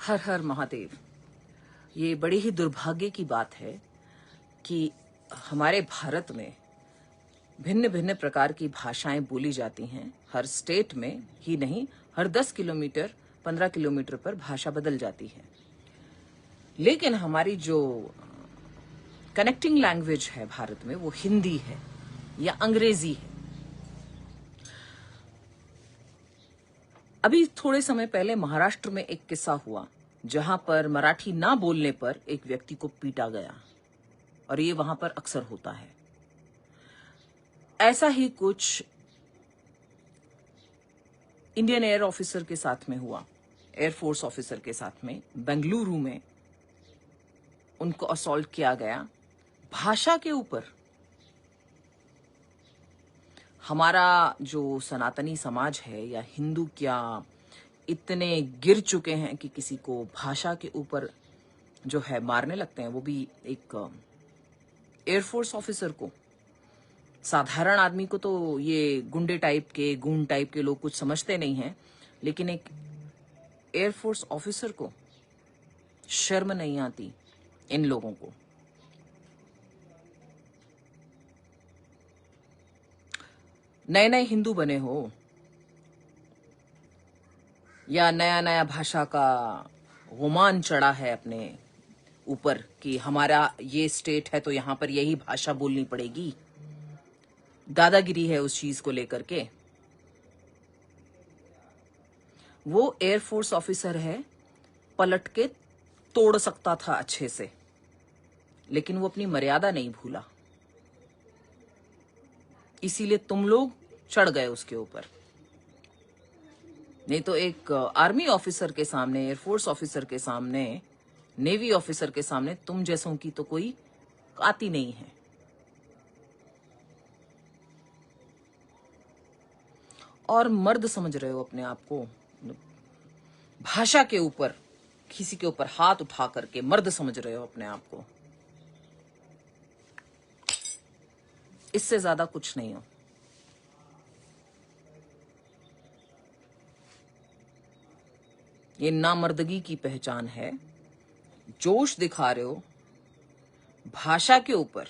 हर हर महादेव। ये बड़ी ही दुर्भाग्य की बात है कि हमारे भारत में भिन्न भिन्न प्रकार की भाषाएं बोली जाती हैं। हर स्टेट में ही नहीं, हर 10 किलोमीटर 15 किलोमीटर पर भाषा बदल जाती है। लेकिन हमारी जो कनेक्टिंग लैंग्वेज है भारत में वो हिंदी है या अंग्रेजी है। अभी थोड़े समय पहले महाराष्ट्र में एक किस्सा हुआ जहां पर मराठी ना बोलने पर एक व्यक्ति को पीटा गया, और ये वहां पर अक्सर होता है। ऐसा ही कुछ इंडियन एयर ऑफिसर के साथ में हुआ, एयरफोर्स ऑफिसर के साथ में। बेंगलुरु में उनको असॉल्ट किया गया भाषा के ऊपर। हमारा जो सनातनी समाज है या हिंदू क्या इतने गिर चुके हैं कि किसी को भाषा के ऊपर जो है मारने लगते हैं, वो भी एक एयरफोर्स ऑफिसर को। साधारण आदमी को तो ये गुंडे टाइप के, गूंड टाइप के लोग कुछ समझते नहीं हैं, लेकिन एक एयरफोर्स ऑफिसर को शर्म नहीं आती इन लोगों को। नए नए हिंदू बने हो या नया नया भाषा का गुमान चढ़ा है अपने ऊपर कि हमारा ये स्टेट है तो यहां पर यही भाषा बोलनी पड़ेगी, दादागिरी है उस चीज को लेकर के। वो एयरफोर्स ऑफिसर है, पलट के तोड़ सकता था अच्छे से, लेकिन वो अपनी मर्यादा नहीं भूला, इसीलिए तुम लोग चढ़ गए उसके ऊपर। नहीं तो एक आर्मी ऑफिसर के सामने, एयरफोर्स ऑफिसर के सामने, नेवी ऑफिसर के सामने तुम जैसों की तो कोई आती नहीं है। और मर्द समझ रहे हो अपने आप को, भाषा के ऊपर किसी के ऊपर हाथ उठा करके मर्द समझ रहे हो अपने आप को। इससे ज्यादा कुछ नहीं हो। ये नामर्दगी की पहचान है। जोश दिखा रहे हो भाषा के ऊपर,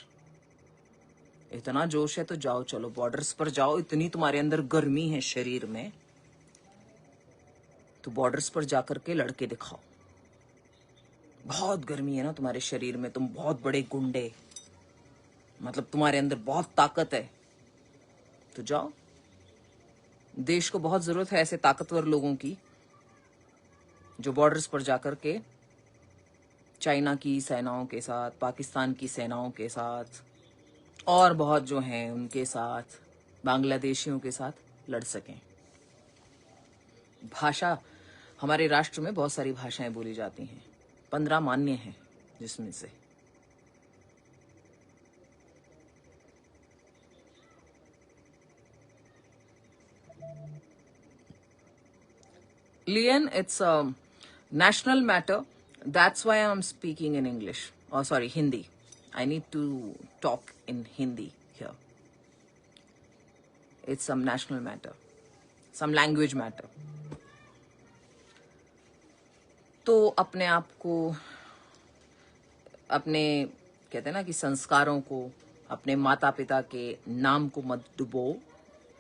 इतना जोश है तो जाओ, चलो बॉर्डर्स पर जाओ। इतनी तुम्हारे अंदर गर्मी है शरीर में, तो बॉर्डर्स पर जाकर के लड़के दिखाओ। बहुत गर्मी है ना तुम्हारे शरीर में, तुम बहुत बड़े गुंडे, मतलब तुम्हारे अंदर बहुत ताकत है, तो जाओ। देश को बहुत जरूरत है ऐसे ताकतवर लोगों की जो बॉर्डर्स पर जाकर के चाइना की सेनाओं के साथ, पाकिस्तान की सेनाओं के साथ, और बहुत जो हैं उनके साथ, बांग्लादेशियों के साथ लड़ सकें। भाषा, हमारे राष्ट्र में बहुत सारी भाषाएं बोली जाती हैं, 15 मान्य हैं जिसमें से Lian, it's a national matter. That's why I'm speaking in English. Oh, sorry, Hindi. I need to talk in Hindi here. It's some national matter, some language matter. तो अपने आप को, अपने कहते हैं ना कि संस्कारों को, अपने माता पिता के नाम को मत डुबो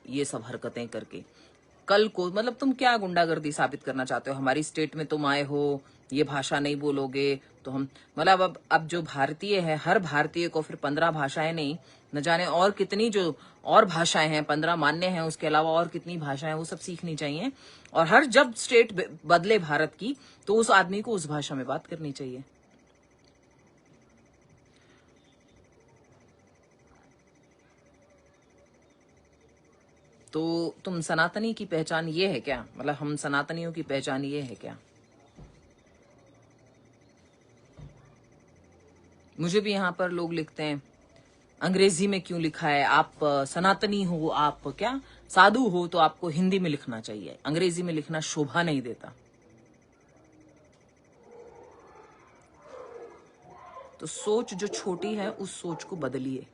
ये सब हरकतें करके। कल को मतलब तुम क्या गुंडागर्दी साबित करना चाहते हो? हमारी स्टेट में तुम आए हो, ये भाषा नहीं बोलोगे तो हम, मतलब अब जो भारतीय है, हर भारतीय को फिर 15 भाषाएं नहीं, न जाने और कितनी जो और भाषाएं हैं, 15 मान्य हैं, उसके अलावा और कितनी भाषाएं, वो सब सीखनी चाहिए। और हर जब स्टेट बदले भारत की, तो उस आदमी को उस भाषा में बात करनी चाहिए। तो तुम सनातनी की पहचान ये है क्या? मतलब हम सनातनियों की पहचान ये है क्या? मुझे भी यहाँ पर लोग लिखते हैं अंग्रेजी में क्यों लिखा है, आप सनातनी हो, आप क्या साधु हो, तो आपको हिंदी में लिखना चाहिए, अंग्रेजी में लिखना शोभा नहीं देता। तो सोच जो छोटी है उस सोच को बदलिए,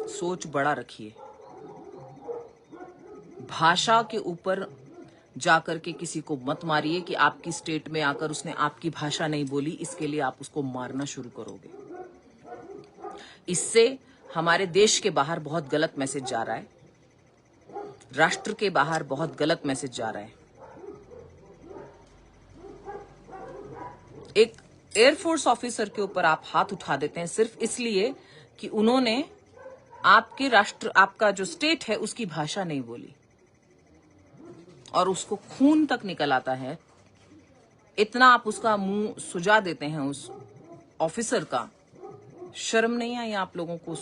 सोच बड़ा रखिए। भाषा के ऊपर जाकर के किसी को मत मारिए कि आपकी स्टेट में आकर उसने आपकी भाषा नहीं बोली, इसके लिए आप उसको मारना शुरू करोगे। इससे हमारे देश के बाहर बहुत गलत मैसेज जा रहा है, राष्ट्र के बाहर बहुत गलत मैसेज जा रहा है। एक एयरफोर्स ऑफिसर के ऊपर आप हाथ उठा देते हैं सिर्फ इसलिए कि उन्होंने आपके राष्ट्र, आपका जो स्टेट है उसकी भाषा नहीं बोली, और उसको खून तक निकल आता है। इतना आप उसका मुंह सुजा देते हैं उस ऑफिसर का। शर्म नहीं आई आप लोगों को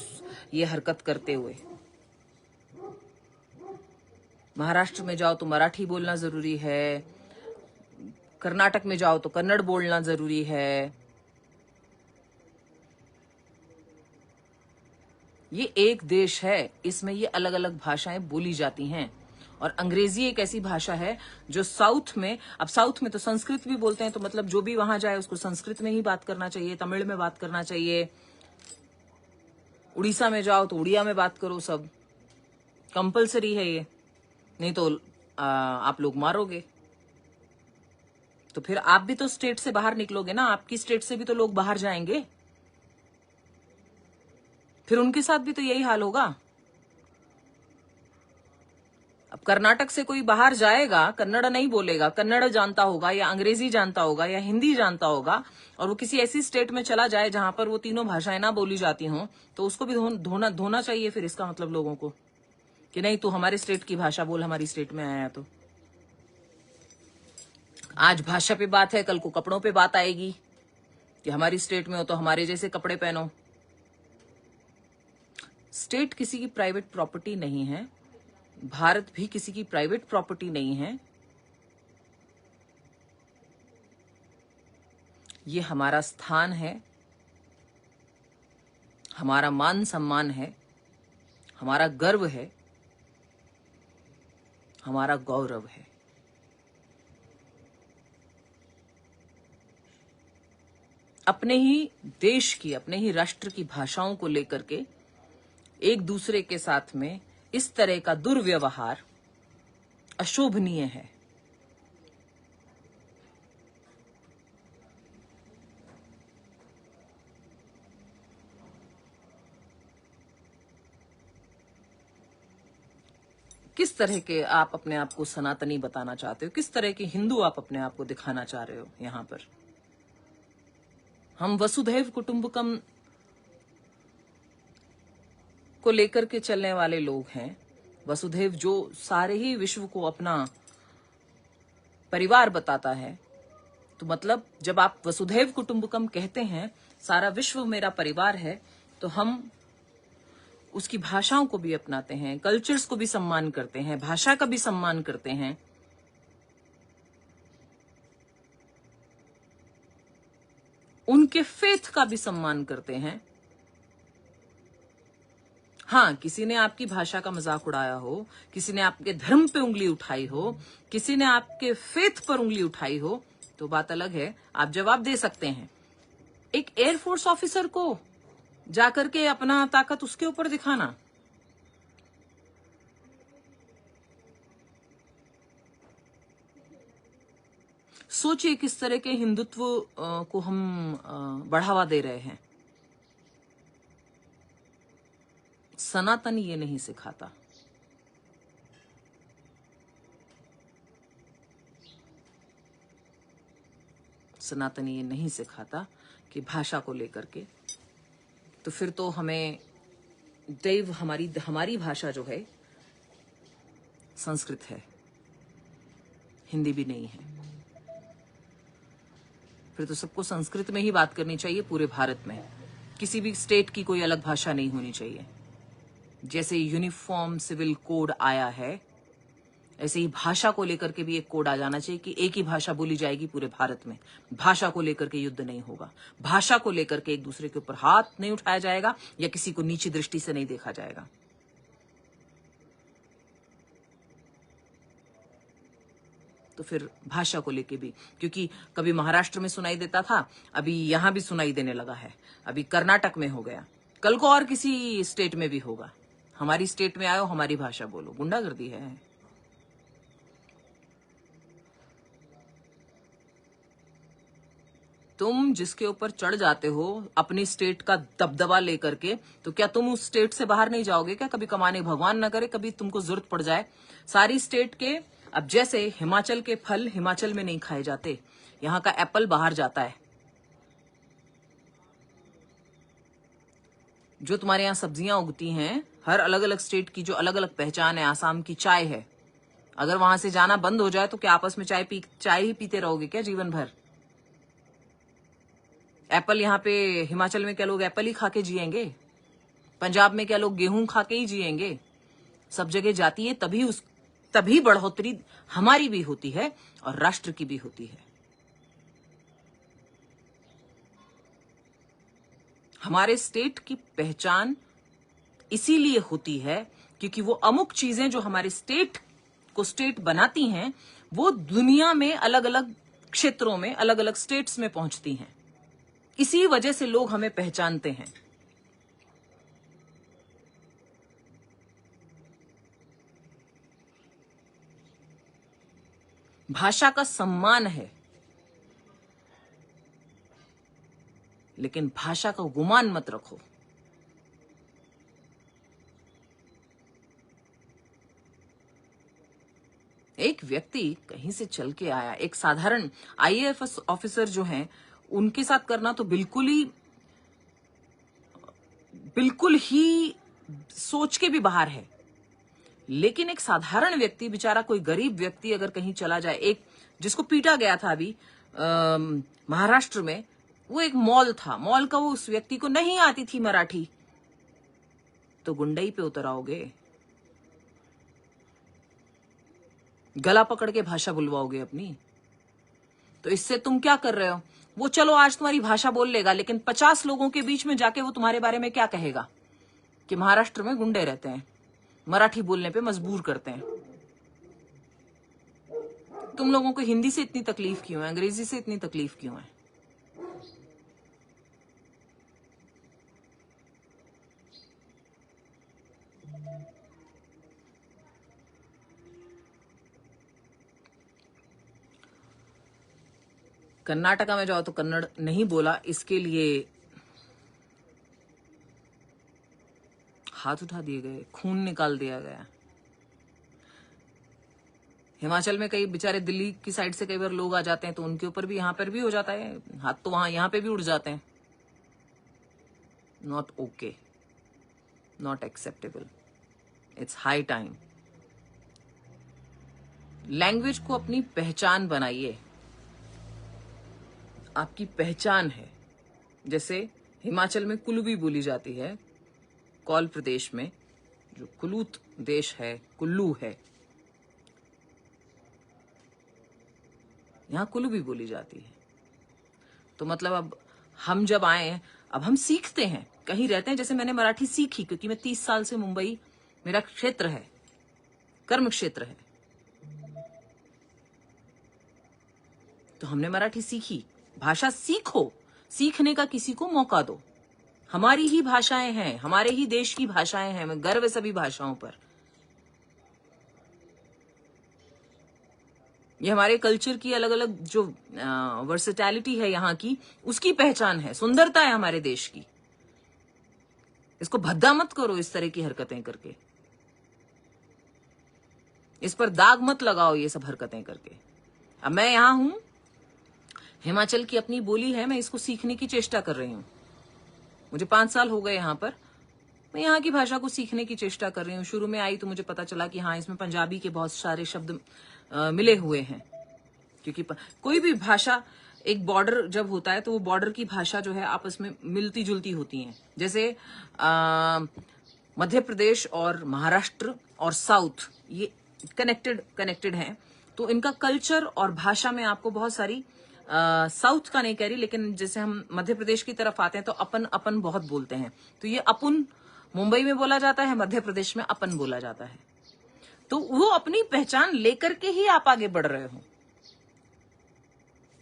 ये हरकत करते हुए? महाराष्ट्र में जाओ तो मराठी बोलना जरूरी है, कर्नाटक में जाओ तो कन्नड़ बोलना जरूरी है। ये एक देश है, इसमें ये अलग अलग भाषाएं बोली जाती हैं, और अंग्रेजी एक ऐसी भाषा है जो साउथ में, अब साउथ में तो संस्कृत भी बोलते हैं, तो मतलब जो भी वहां जाए उसको संस्कृत में ही बात करना चाहिए, तमिल में बात करना चाहिए। उड़ीसा में जाओ तो उड़िया में बात करो, सब कंपलसरी है ये, नहीं तो आप लोग मारोगे। तो फिर आप भी तो स्टेट से बाहर निकलोगे ना, आपकी स्टेट से भी तो लोग बाहर जाएंगे, फिर उनके साथ भी तो यही हाल होगा। अब कर्नाटक से कोई बाहर जाएगा, कन्नड़ नहीं बोलेगा, कन्नड़ जानता होगा या अंग्रेजी जानता होगा या हिंदी जानता होगा, और वो किसी ऐसी स्टेट में चला जाए जहां पर वो तीनों भाषाएं ना बोली जाती हों, तो उसको भी धोना चाहिए फिर इसका मतलब लोगों को, कि नहीं तू हमारे स्टेट की भाषा बोल, हमारी स्टेट में आया तो। आज भाषा पे बात है, कल को कपड़ों पे बात आएगी कि हमारी स्टेट में हो तो हमारे जैसे कपड़े पहनो। स्टेट किसी की प्राइवेट प्रॉपर्टी नहीं है, भारत भी किसी की प्राइवेट प्रॉपर्टी नहीं है। ये हमारा स्थान है, हमारा मान सम्मान है, हमारा गर्व है, हमारा गौरव है। अपने ही देश की, अपने ही राष्ट्र की भाषाओं को लेकर के एक दूसरे के साथ में इस तरह का दुर्व्यवहार अशोभनीय है। किस तरह के आप अपने आप को सनातनी बताना चाहते हो, किस तरह के हिंदू आप अपने आप को दिखाना चाह रहे हो? यहां पर हम वसुधैव कुटुंबकम को लेकर के चलने वाले लोग हैं। वसुधैव जो सारे ही विश्व को अपना परिवार बताता है, तो मतलब जब आप वसुधैव कुटुंबकम कहते हैं, सारा विश्व मेरा परिवार है, तो हम उसकी भाषाओं को भी अपनाते हैं, कल्चर्स को भी सम्मान करते हैं, भाषा का भी सम्मान करते हैं। उनके फेथ का भी सम्मान करते हैं। हाँ, किसी ने आपकी भाषा का मजाक उड़ाया हो, किसी ने आपके धर्म पे उंगली उठाई हो, किसी ने आपके फेथ पर उंगली उठाई हो, तो बात अलग है, आप जवाब दे सकते हैं। एक एयरफोर्स ऑफिसर को जाकर के अपना ताकत उसके ऊपर दिखाना, सोचिए किस तरह के हिंदुत्व को हम बढ़ावा दे रहे हैं। सनातन ये नहीं सिखाता। सनातन ये नहीं सिखाता कि भाषा को लेकर के, तो फिर तो हमें दैव, हमारी भाषा जो है संस्कृत है, हिंदी भी नहीं है। फिर तो सबको संस्कृत में ही बात करनी चाहिए पूरे भारत में, किसी भी स्टेट की कोई अलग भाषा नहीं होनी चाहिए। जैसे यूनिफॉर्म सिविल कोड आया है, ऐसे ही भाषा को लेकर के भी एक कोड आ जाना चाहिए कि एक ही भाषा बोली जाएगी पूरे भारत में। भाषा को लेकर के युद्ध नहीं होगा, भाषा को लेकर के एक दूसरे के ऊपर हाथ नहीं उठाया जाएगा या किसी को नीची दृष्टि से नहीं देखा जाएगा। तो फिर भाषा को लेके भी, क्योंकि कभी महाराष्ट्र में सुनाई देता था, अभी यहां भी सुनाई देने लगा है, अभी कर्नाटक में हो गया, कल को और किसी स्टेट में भी होगा। हमारी स्टेट में आयो, हमारी भाषा बोलो, गुंडागर्दी है। तुम जिसके ऊपर चढ़ जाते हो अपनी स्टेट का दबदबा लेकर के, तो क्या तुम उस स्टेट से बाहर नहीं जाओगे क्या? कभी कमाने, भगवान न करे कभी तुमको जरूरत पड़ जाए सारी स्टेट के। अब जैसे हिमाचल के फल हिमाचल में नहीं खाए जाते, यहाँ का एप्पल बाहर जाता है। जो तुम्हारे यहाँ सब्जियां उगती हैं, हर अलग अलग स्टेट की जो अलग अलग पहचान है। आसाम की चाय है, अगर वहां से जाना बंद हो जाए तो क्या आपस में चाय ही पीते रहोगे क्या जीवन भर? एप्पल यहाँ पे हिमाचल में क्या लोग एप्पल ही खा के जिएंगे? पंजाब में क्या लोग गेहूं खा के ही जिएंगे? सब जगह जाती है, तभी बढ़ोतरी हमारी भी होती है और राष्ट्र की भी होती है। हमारे स्टेट की पहचान इसीलिए होती है क्योंकि वो अमुक चीजें जो हमारे स्टेट को स्टेट बनाती हैं, वो दुनिया में अलग अलग क्षेत्रों में, अलग अलग स्टेट्स में पहुंचती हैं। इसी वजह से लोग हमें पहचानते हैं। भाषा का सम्मान है, लेकिन भाषा का गुमान मत रखो। एक व्यक्ति कहीं से चल के आया, एक साधारण आईएएस ऑफिसर जो हैं, उनके साथ करना तो बिल्कुल ही सोच के भी बाहर है। लेकिन एक साधारण व्यक्ति, बेचारा कोई गरीब व्यक्ति अगर कहीं चला जाए, एक जिसको पीटा गया था अभी महाराष्ट्र में, वो एक मॉल था, मॉल का वो उस व्यक्ति को नहीं आती थी मराठी, तो गुंडई पे उतर आओगे, गला पकड़ के भाषा बुलवाओगे अपनी? तो इससे तुम क्या कर रहे हो? वो चलो आज तुम्हारी भाषा बोल लेगा, लेकिन 50 लोगों के बीच में जाके वो तुम्हारे बारे में क्या कहेगा कि महाराष्ट्र में गुंडे रहते हैं, मराठी बोलने पे मजबूर करते हैं। तुम लोगों को हिंदी से इतनी तकलीफ क्यों है, अंग्रेजी से इतनी तकलीफ क्यों है? कर्नाटका में जाओ तो कन्नड़ नहीं बोला, इसके लिए हाथ उठा दिए गए, खून निकाल दिया गया। हिमाचल में कई बेचारे दिल्ली की साइड से कई बार लोग आ जाते हैं, तो उनके ऊपर भी, यहां पर भी हो जाता है हाथ, तो वहां यहां पे भी उड़ जाते हैं। Not okay, not acceptable, it's high time. Language को अपनी पहचान बनाइए, आपकी पहचान है। जैसे हिमाचल में कुल्लू बोली जाती है, कौल प्रदेश में जो कुलूत देश है, कुल्लू है, यहां कुल्लू बोली जाती है। तो मतलब अब हम जब आए, अब हम सीखते हैं, कहीं रहते हैं। जैसे मैंने मराठी सीखी क्योंकि मैं 30 साल से मुंबई मेरा क्षेत्र है, कर्म क्षेत्र है, तो हमने मराठी सीखी। भाषा सीखो, सीखने का किसी को मौका दो। हमारी ही भाषाएं हैं, हमारे ही देश की भाषाएं हैं, मैं गर्व है सभी भाषाओं पर। ये हमारे कल्चर की अलग अलग जो वर्सेटैलिटी है यहाँ की, उसकी पहचान है, सुंदरता है हमारे देश की। इसको भद्दा मत करो इस तरह की हरकतें करके, इस पर दाग मत लगाओ ये सब हरकतें करके। अब मैं यहां हूं, हिमाचल की अपनी बोली है, मैं इसको सीखने की चेष्टा कर रही हूं। मुझे 5 साल हो गए यहाँ पर, मैं यहाँ की भाषा को सीखने की चेष्टा कर रही हूँ। शुरू में आई तो मुझे पता चला कि हाँ, इसमें पंजाबी के बहुत सारे शब्द मिले हुए हैं, क्योंकि कोई भी भाषा, एक बॉर्डर जब होता है तो वो बॉर्डर की भाषा जो है आपस में मिलती जुलती होती हैं। जैसे मध्य प्रदेश और महाराष्ट्र और साउथ, ये कनेक्टेड हैं, तो इनका कल्चर और भाषा में आपको बहुत सारी, साउथ का नहीं कह रही, लेकिन जैसे हम मध्य प्रदेश की तरफ आते हैं तो अपन अपन बहुत बोलते हैं, तो ये अपुन मुंबई में बोला जाता है, मध्य प्रदेश में अपन बोला जाता है। तो वो अपनी पहचान लेकर के ही आप आगे बढ़ रहे हो।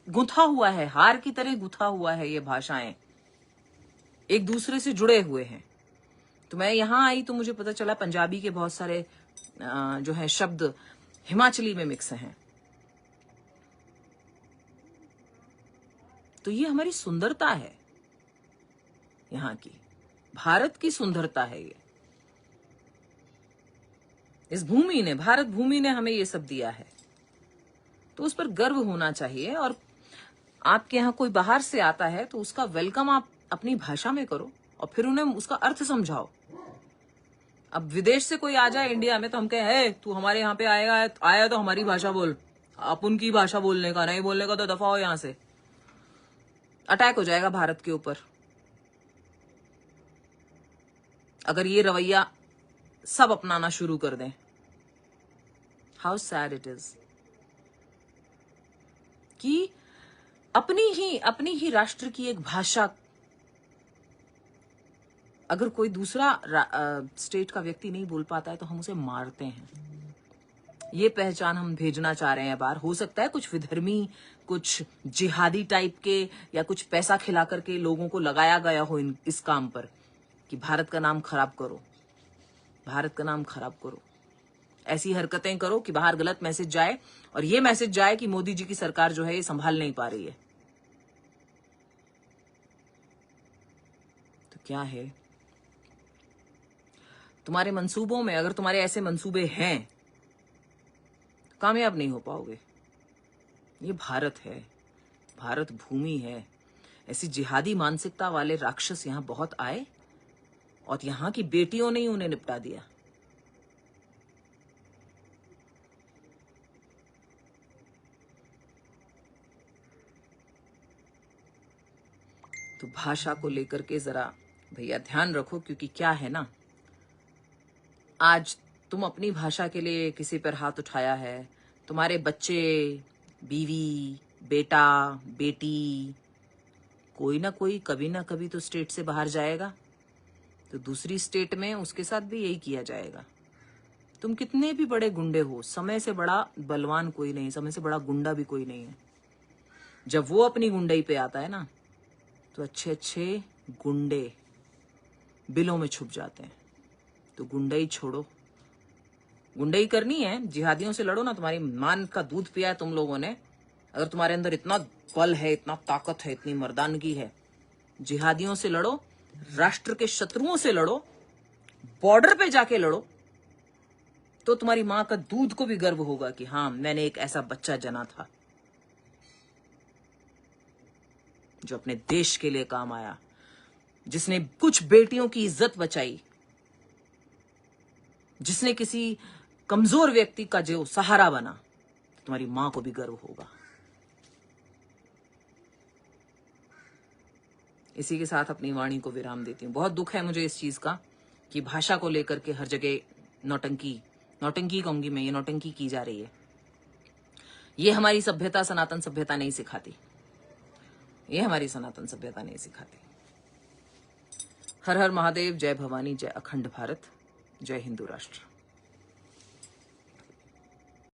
गुंथा हुआ है, हार की तरह गुंथा हुआ है, ये भाषाएं एक दूसरे से जुड़े हुए हैं। तो मैं यहां आई तो मुझे पता चला पंजाबी के बहुत सारे जो है शब्द हिमाचली में मिक्स हैं। तो ये हमारी सुंदरता है, यहाँ की भारत की सुंदरता है ये। इस भूमि ने, भारत भूमि ने हमें ये सब दिया है, तो उस पर गर्व होना चाहिए। और आपके यहाँ कोई बाहर से आता है तो उसका वेलकम आप अपनी भाषा में करो और फिर उन्हें उसका अर्थ समझाओ। अब विदेश से कोई आ जाए इंडिया में तो हम कहें, है तू हमारे यहाँ पे आया तो हमारी भाषा बोल, आप उनकी भाषा बोलने का, नहीं बोलने का तो दफा हो यहां से। अटैक हो जाएगा भारत के ऊपर अगर ये रवैया सब अपनाना शुरू कर दें। हाउ सैड इट इज कि अपनी ही राष्ट्र की एक भाषा अगर कोई दूसरा स्टेट का व्यक्ति नहीं बोल पाता है तो हम उसे मारते हैं। ये पहचान हम भेजना चाह रहे हैं बाहर। हो सकता है कुछ विधर्मी, कुछ जिहादी टाइप के या कुछ पैसा खिला करके लोगों को लगाया गया हो इस काम पर कि भारत का नाम खराब करो, भारत का नाम खराब करो, ऐसी हरकतें करो कि बाहर गलत मैसेज जाए और ये मैसेज जाए कि मोदी जी की सरकार जो है ये संभाल नहीं पा रही है। तो क्या है तुम्हारे मंसूबों में? अगर तुम्हारे ऐसे मंसूबे हैं तो कामयाब नहीं हो पाओगे। ये भारत है, भारत भूमि है। ऐसी जिहादी मानसिकता वाले राक्षस यहां बहुत आए और यहां की बेटियों ने ही उन्हें निपटा दिया। तो भाषा को लेकर के जरा भैया ध्यान रखो, क्योंकि क्या है ना, आज तुम अपनी भाषा के लिए किसी पर हाथ उठाया है, तुम्हारे बच्चे, बीवी, बेटा, बेटी, कोई ना कोई कभी ना कभी तो स्टेट से बाहर जाएगा, तो दूसरी स्टेट में उसके साथ भी यही किया जाएगा। तुम कितने भी बड़े गुंडे हो, समय से बड़ा बलवान कोई नहीं, समय से बड़ा गुंडा भी कोई नहीं है। जब वो अपनी गुंडई पे आता है ना तो अच्छे अच्छे गुंडे बिलों में छुप जाते हैं। तो गुंडई छोड़ो, गुंडई करनी है, जिहादियों से लड़ो ना। तुम्हारी मान का दूध पिया है तुम लोगों ने, अगर तुम्हारे अंदर इतना बल है, इतना ताकत है, इतनी मर्दानगी है, जिहादियों से लड़ो, राष्ट्र के शत्रुओं से लड़ो, बॉर्डर पे जाके लड़ो, तो तुम्हारी मां का दूध को भी गर्व होगा कि हाँ मैंने एक ऐसा बच्चा जना था जो अपने देश के लिए काम आया, जिसने कुछ बेटियों की इज्जत बचाई, जिसने किसी कमजोर व्यक्ति का जो सहारा बना। तो तुम्हारी मां को भी गर्व होगा। इसी के साथ अपनी वाणी को विराम देती हूँ। बहुत दुख है मुझे इस चीज का कि भाषा को लेकर के हर जगह नौटंकी कहूंगी मैं, ये नौटंकी की जा रही है। ये हमारी सभ्यता, सनातन सभ्यता नहीं सिखाती, ये हमारी सनातन सभ्यता नहीं सिखाती। हर हर महादेव, जय भवानी, जय अखंड भारत, जय हिंदू राष्ट्र।